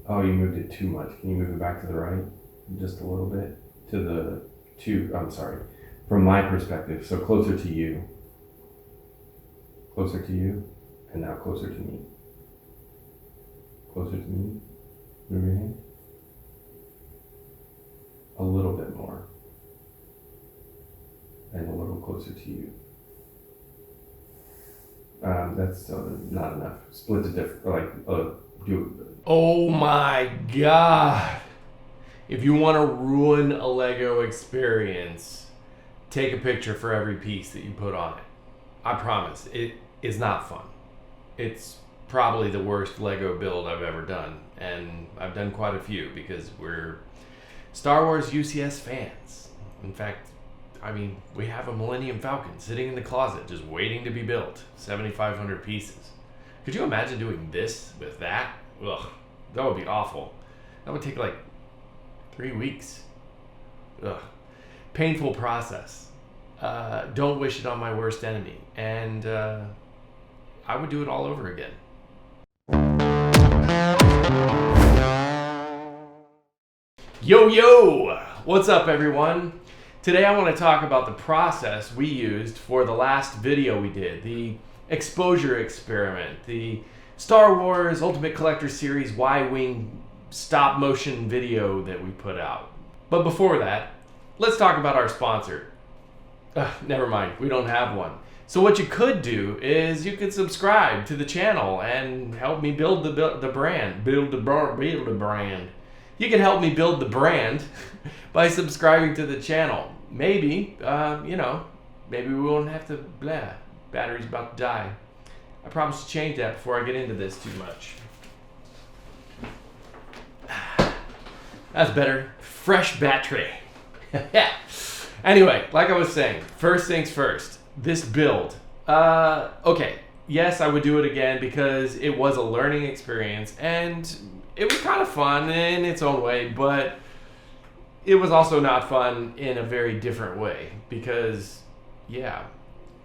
Oh, you moved it too much. Can you move it back to the right? Just a little bit? I'm sorry. From my perspective, so closer to you. Closer to you. And now closer to me. Closer to me. Move your hand. A little bit more. And a little closer to you. That's not enough. Split the difference. Do it. Oh my God. If you want to ruin a Lego experience, take a picture for every piece that you put on it. I promise, it is not fun. It's probably the worst Lego build I've ever done. And I've done quite a few because we're Star Wars UCS fans. In fact, we have a Millennium Falcon sitting in the closet just waiting to be built. 7,500 pieces. Could you imagine doing this with that? Ugh, that would be awful. That would take like 3 weeks. Ugh. Painful process. Don't wish it on my worst enemy. And I would do it all over again. Yo! What's up, everyone? Today I want to talk about the process we used for the last video we did, the exposure experiment, the Star Wars Ultimate Collector Series Y-Wing stop motion video that we put out. But before that, let's talk about our sponsor. Never mind, we don't have one. So what you could do is you could subscribe to the channel and help me build the brand. Build the brand. You can help me build the brand by subscribing to the channel. Maybe, maybe we won't have to, battery's about to die. I promise to change that before I get into this too much. That's better. Fresh battery. Anyway, like I was saying, first things first, this build. Okay, yes, I would do it again because it was a learning experience and it was kind of fun in its own way, but it was also not fun in a very different way because,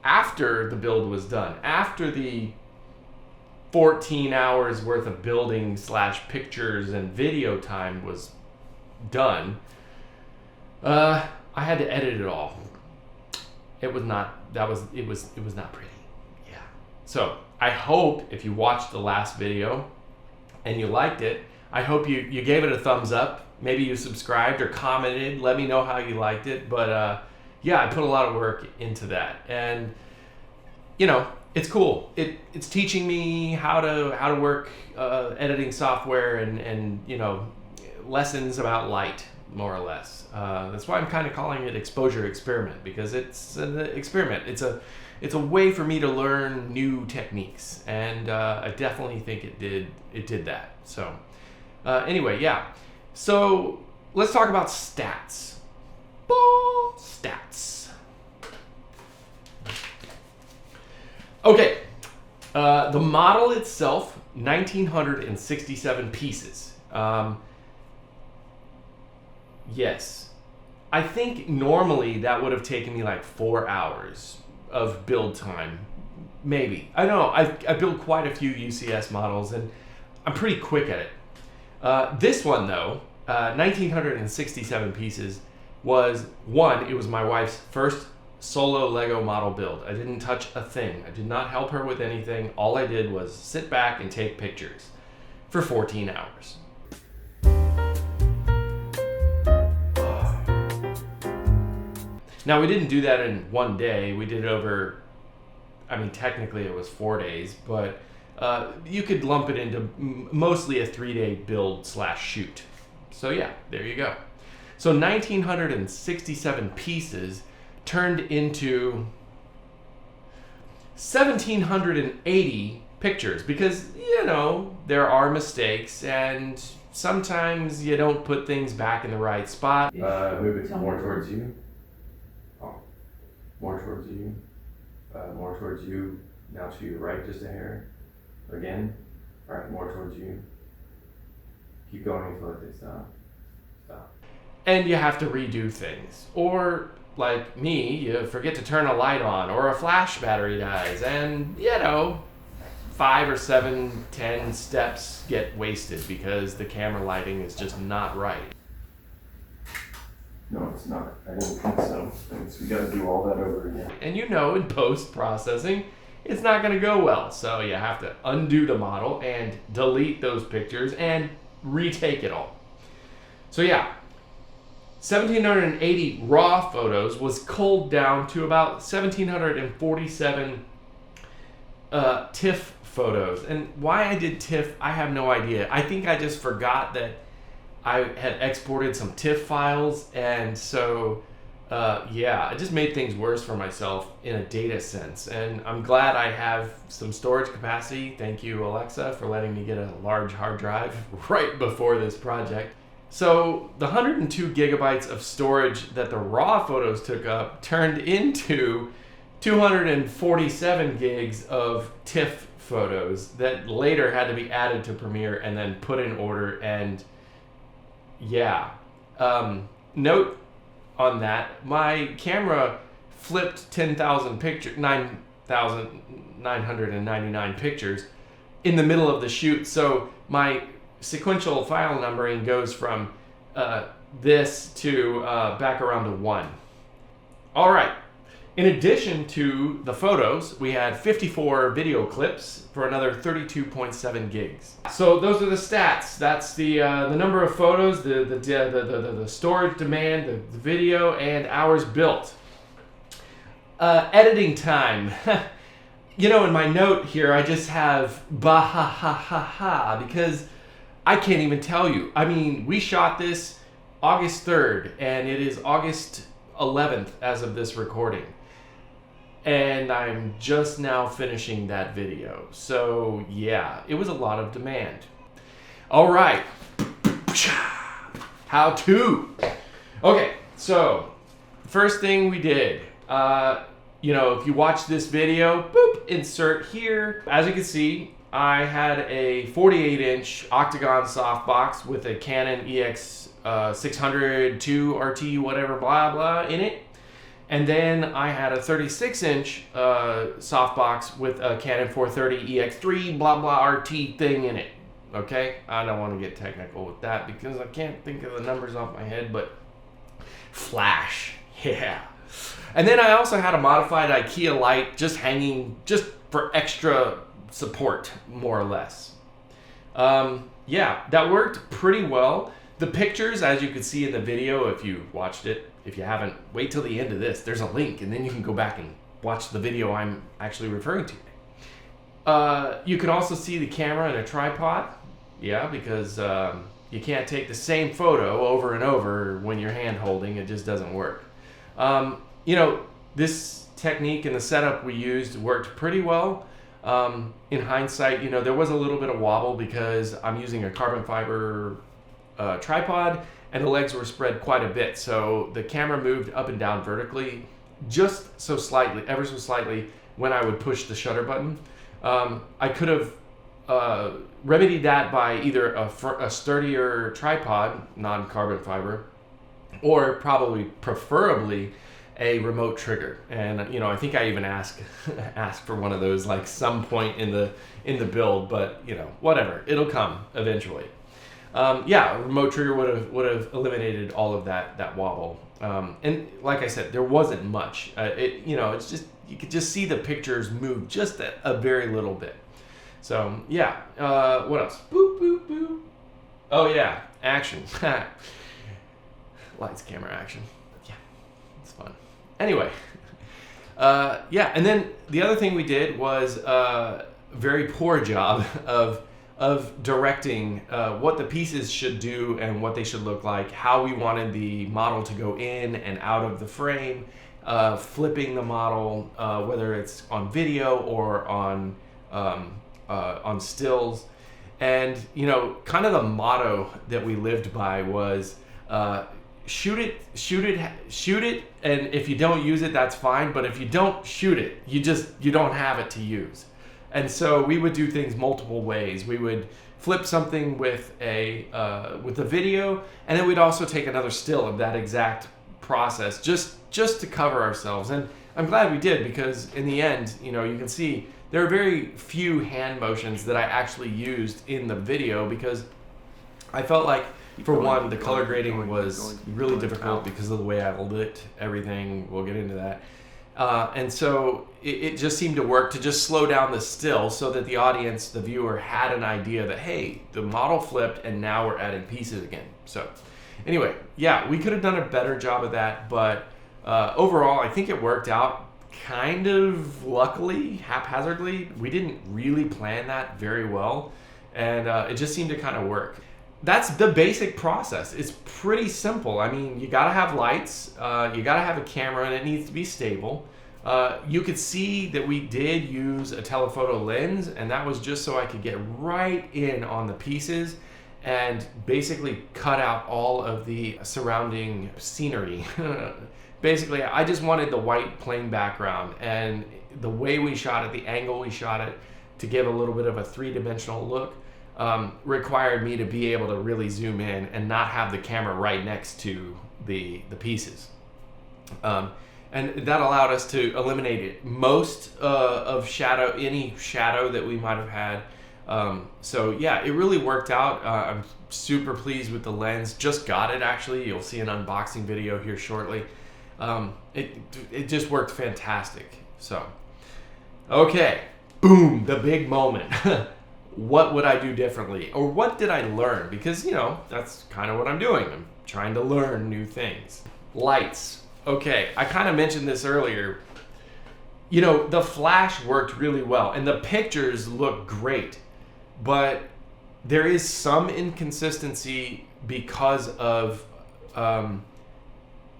after the build was done, after the 14 hours worth of building / pictures and video time was done, I had to edit it all. It was not pretty. Yeah. So I hope if you watched the last video and you liked it, I hope you gave it a thumbs up. Maybe you subscribed or commented. Let me know how you liked it. But I put a lot of work into that, and it's cool. It's teaching me how to work editing software and lessons about light, more or less. That's why I'm kind of calling it exposure experiment, because it's an experiment. It's a way for me to learn new techniques, and I definitely think it did that. So anyway, so let's talk about stats. Stats. Okay, the model itself, 1,967 pieces. Yes, I think normally that would have taken me like 4 hours of build time, maybe. I don't know, I built quite a few UCS models and I'm pretty quick at it. This one though, 1,967 pieces, it was my wife's first solo Lego model build. I didn't touch a thing. I did not help her with anything. All I did was sit back and take pictures for 14 hours. Now, we didn't do that in one day. We did it over, technically it was 4 days, but you could lump it into mostly a 3-day build / shoot. So there you go. So 1,967 pieces turned into 1,780 pictures because, there are mistakes and sometimes you don't put things back in the right spot. Move it more towards you. Oh, more towards you. More towards you. Now to your right, just a hair. Again. All right, more towards you. Keep going until they stop. Stop. And you have to redo things. Or, like me, you forget to turn a light on, or a flash battery dies, and, 5 or 7, 10 steps get wasted because the camera lighting is just not right. No, it's not. I didn't think so. We got to do all that over again. And you know, in post-processing, it's not going to go well. So you have to undo the model and delete those pictures and retake it all. So yeah, 1,780 raw photos was culled down to about 1,747 TIFF photos. And why I did TIFF, I have no idea. I think I just forgot that I had exported some TIFF files, and so yeah, it just made things worse for myself in a data sense. And I'm glad I have some storage capacity. Thank you, Alexa, for letting me get a large hard drive right before this project. So the 102 gigabytes of storage that the raw photos took up turned into 247 gigs of TIFF photos that later had to be added to Premiere and then put in order. And yeah, note on that, my camera flipped 10,000 pictures, 9,999 pictures in the middle of the shoot. So my sequential file numbering goes from this to back around to 1. All right. In addition to the photos, we had 54 video clips for another 32.7 gigs. So those are the stats. That's the number of photos, the storage demand, the video, and hours built. Editing time. You know, in my note here, I just have bah ha ha ha ha because I can't even tell you. I mean, we shot this August 3rd, and it is August 11th as of this recording. And I'm just now finishing that video. So yeah, it was a lot of demand. All right. How to. Okay, so first thing we did, you know, if you watch this video, boop, insert here. As you can see, I had a 48-inch octagon softbox with a Canon EX600 II RT whatever blah blah in it. And then I had a 36-inch softbox with a Canon 430 EX3 blah blah RT thing in it. Okay, I don't want to get technical with that because I can't think of the numbers off my head, but flash, yeah. And then I also had a modified IKEA light just hanging just for extra support, more or less. Yeah, that worked pretty well. The pictures, as you can see in the video, if you watched it, if you haven't, wait till the end of this. There's a link, and then you can go back and watch the video I'm actually referring to. You can also see the camera in a tripod. Yeah, because you can't take the same photo over and over when you're hand holding. It just doesn't work. You know, this technique and the setup we used worked pretty well. In hindsight, you know, there was a little bit of wobble because I'm using a carbon fiber tripod, and the legs were spread quite a bit. So the camera moved up and down vertically just so slightly, ever so slightly, when I would push the shutter button. I could have remedied that by either a sturdier tripod, non-carbon fiber, or probably preferably a remote trigger. And you know, I think I even asked for one of those like some point in the build, but you know, whatever, it'll come eventually. Yeah, a remote trigger would have eliminated all of that wobble. And like I said, there wasn't much. You know, it's just, you could just see the pictures move just a very little bit. So yeah, what else? Boop, boop, boop. Oh yeah, action. Lights, camera, action. Yeah, it's fun. Anyway, yeah, and then the other thing we did was a very poor job of directing what the pieces should do and what they should look like, how we wanted the model to go in and out of the frame, flipping the model, whether it's on video or on stills. And, you know, kind of the motto that we lived by was shoot it, and if you don't use it, that's fine, but if you don't shoot it, you don't have it to use. And so we would do things multiple ways. We would flip something with a video, and then we'd also take another still of that exact process just to cover ourselves. And I'm glad we did, because in the end, you know, you can see there are very few hand motions that I actually used in the video because I felt like, for one, the color grading was really difficult because of the way I lit everything. We'll get into that. And so it just seemed to work to just slow down the still so that the audience, the viewer, had an idea that, hey, the model flipped and now we're adding pieces again. So anyway, yeah, we could have done a better job of that, but overall, I think it worked out kind of luckily, haphazardly. We didn't really plan that very well, and it just seemed to kind of work. That's the basic process. It's pretty simple. I mean, you gotta have lights, you gotta have a camera, and it needs to be stable. You could see that we did use a telephoto lens, and that was just so I could get right in on the pieces and basically cut out all of the surrounding scenery. Basically, I just wanted the white plain background, and the way we shot it, the angle we shot it, to give a little bit of a three-dimensional look, required me to be able to really zoom in and not have the camera right next to the pieces. And that allowed us to eliminate most of shadow, any shadow that we might have had. So yeah, it really worked out. I'm super pleased with the lens. Just got it, actually. You'll see an unboxing video here shortly. It just worked fantastic. So, okay, boom, the big moment. What would I do differently? Or what did I learn? Because, you know, that's kind of what I'm doing. I'm trying to learn new things. Lights. Okay, I kind of mentioned this earlier. You know, the flash worked really well, and the pictures look great, but there is some inconsistency because of,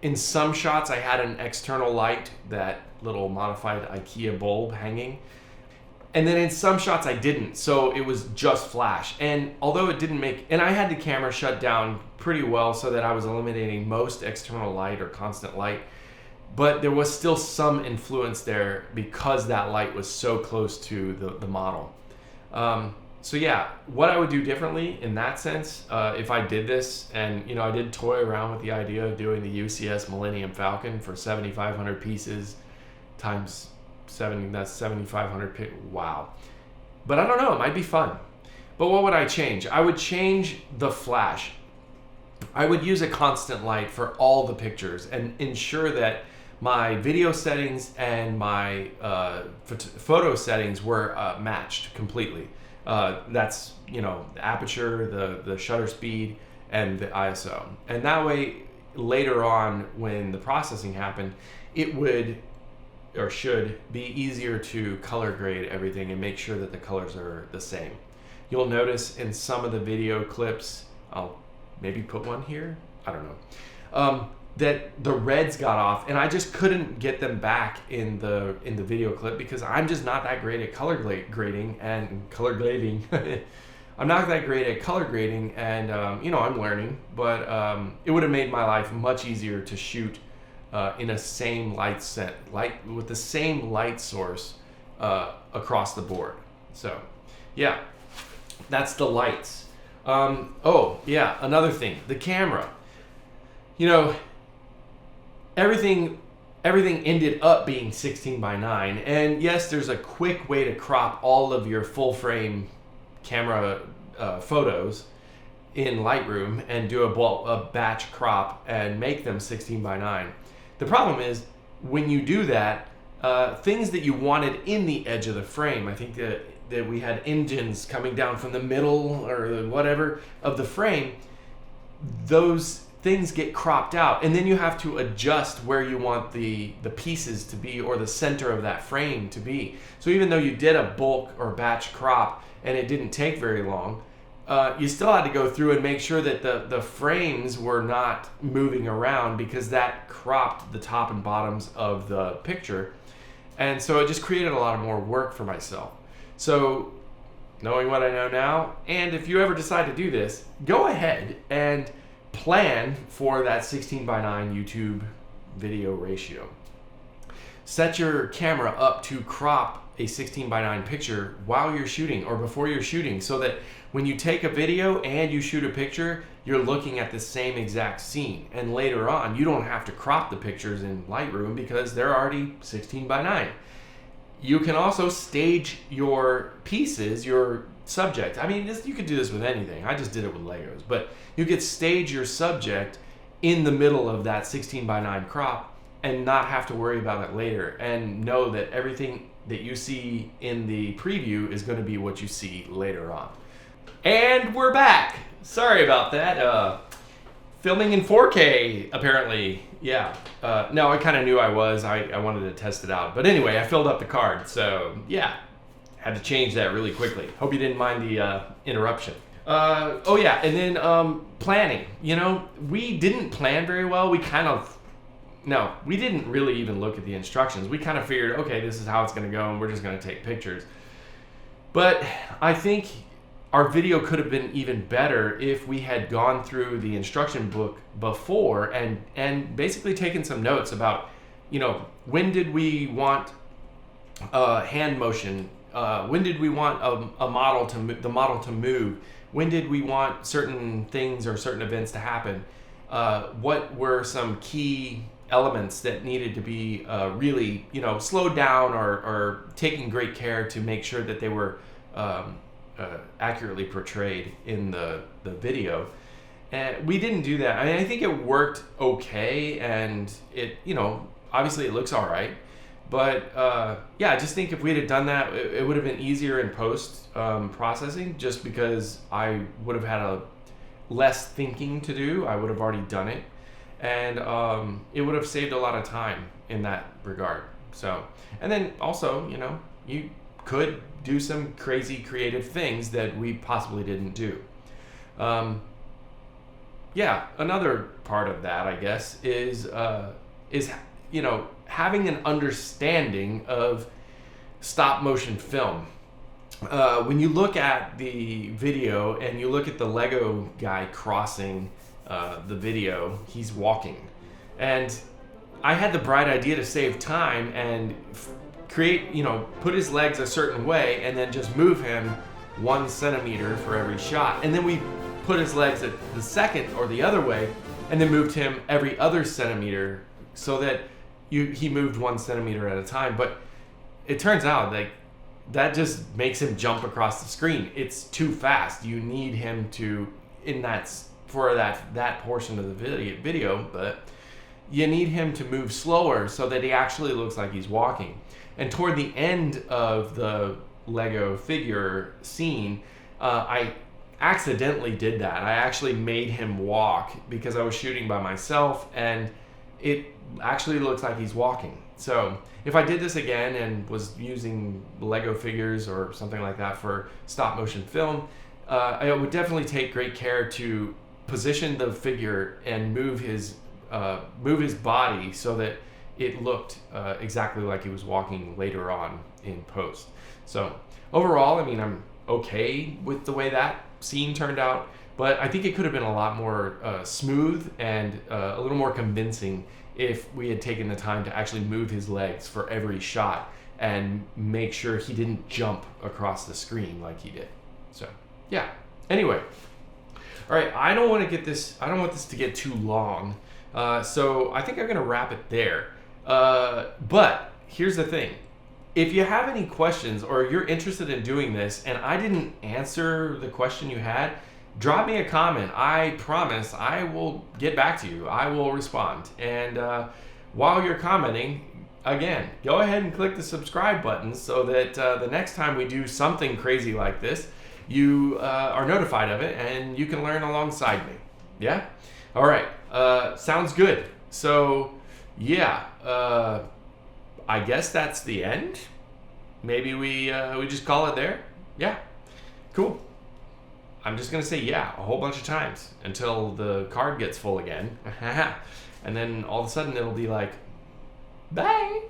in some shots I had an external light, that little modified IKEA bulb hanging, and then in some shots I didn't, so it was just flash. And although it didn't make, and I had the camera shut down pretty well so that I was eliminating most external light or constant light, but there was still some influence there because that light was so close to the model. So yeah, what I would do differently in that sense, if I did this, and you know, I did toy around with the idea of doing the UCS Millennium Falcon for 7,500 pieces times 70, that's 7,500, wow. But I don't know, it might be fun. But what would I change? I would change the flash. I would use a constant light for all the pictures and ensure that my video settings and my photo settings were matched completely. That's, you know, the aperture, the shutter speed, and the ISO. And that way, later on, when the processing happened, it would, or should, be easier to color grade everything and make sure that the colors are the same. You'll notice in some of the video clips, I'll maybe put one here, I don't know, that the reds got off, and I just couldn't get them back in the video clip because I'm just not that great at color grading and color grading. I'm not that great at color grading, and you know, I'm learning, but it would have made my life much easier to shoot in a same light with the same light source across the board. So yeah, that's the lights. Oh yeah, another thing, the camera. You know, everything ended up being 16:9, and yes, there's a quick way to crop all of your full frame camera photos in Lightroom and do a batch crop and make them 16:9. The problem is, when you do that, things that you wanted in the edge of the frame, I think that we had engines coming down from the middle or whatever of the frame, those things get cropped out, and then you have to adjust where you want the pieces to be or the center of that frame to be. So even though you did a bulk or batch crop and it didn't take very long, you still had to go through and make sure that the frames were not moving around, because that cropped the top and bottoms of the picture. And so it just created a lot of more work for myself. So knowing what I know now, and if you ever decide to do this, go ahead and plan for that 16:9 YouTube video ratio. Set your camera up to crop a 16:9 picture while you're shooting or before you're shooting, so that when you take a video and you shoot a picture, you're looking at the same exact scene. And later on, you don't have to crop the pictures in Lightroom because they're already 16:9. you can also stage your pieces, your subject. I mean, you could do this with anything. I just did it with Legos. But you could stage your subject in the middle of that 16:9 crop and not have to worry about it later, and know that everything that you see in the preview is going to be what you see later on. And we're back. Sorry about that. Filming in 4K, apparently. Yeah. No, I kind of knew I was. I wanted to test it out. But anyway, I filled up the card. So, yeah. Had to change that really quickly. Hope you didn't mind the interruption. Oh, yeah. And then planning. You know, we didn't plan very well. We didn't really even look at the instructions. We kind of figured, okay, this is how it's going to go, and we're just going to take pictures. But I think our video could have been even better if we had gone through the instruction book before and basically taken some notes about, you know, when did we want hand motion? When did we want the model to move? When did we want certain things or certain events to happen? What were some key elements that needed to be really, you know, slowed down or taking great care to make sure that they were accurately portrayed in the video. And we didn't do that. I mean, I think it worked okay, and it, you know, obviously it looks all right. But yeah, I just think if we had done that, it would have been easier in post processing, just because I would have had less thinking to do. I would have already done it, and it would have saved a lot of time in that regard. So, and then also, you know, you could do some crazy creative things that we possibly didn't do. Yeah, another part of that, I guess, is you know, having an understanding of stop motion film. When you look at the video and you look at the Lego guy crossing the video, he's walking. And I had the bright idea to save time and create, you know, put his legs a certain way and then just move him 1 centimeter for every shot. And then we put his legs at the second or the other way and then moved him every other centimeter so that he moved 1 centimeter at a time. But it turns out like that just makes him jump across the screen. It's too fast. You need him to, for that portion of the video, but you need him to move slower so that he actually looks like he's walking. And toward the end of the Lego figure scene, I accidentally did that. I actually made him walk because I was shooting by myself, and it actually looks like he's walking. So if I did this again and was using Lego figures or something like that for stop motion film, I would definitely take great care to position the figure and move his body so that it looked exactly like he was walking later on in post. So overall, I mean, I'm okay with the way that scene turned out, but I think it could have been a lot more smooth and a little more convincing if we had taken the time to actually move his legs for every shot and make sure he didn't jump across the screen like he did. So yeah, anyway. All right, I don't want this to get too long. So I think I'm gonna wrap it there. But here's the thing. If you have any questions or you're interested in doing this and I didn't answer the question you had, drop me a comment. I promise I will get back to you. I will respond. And while you're commenting, again, go ahead and click the subscribe button so that the next time we do something crazy like this, you are notified of it and you can learn alongside me. Yeah? All right. Sounds good. So, yeah. I guess that's the end. Maybe we just call it there. Yeah. Cool. I'm just gonna say yeah a whole bunch of times until the card gets full again. And then all of a sudden it'll be like, bye.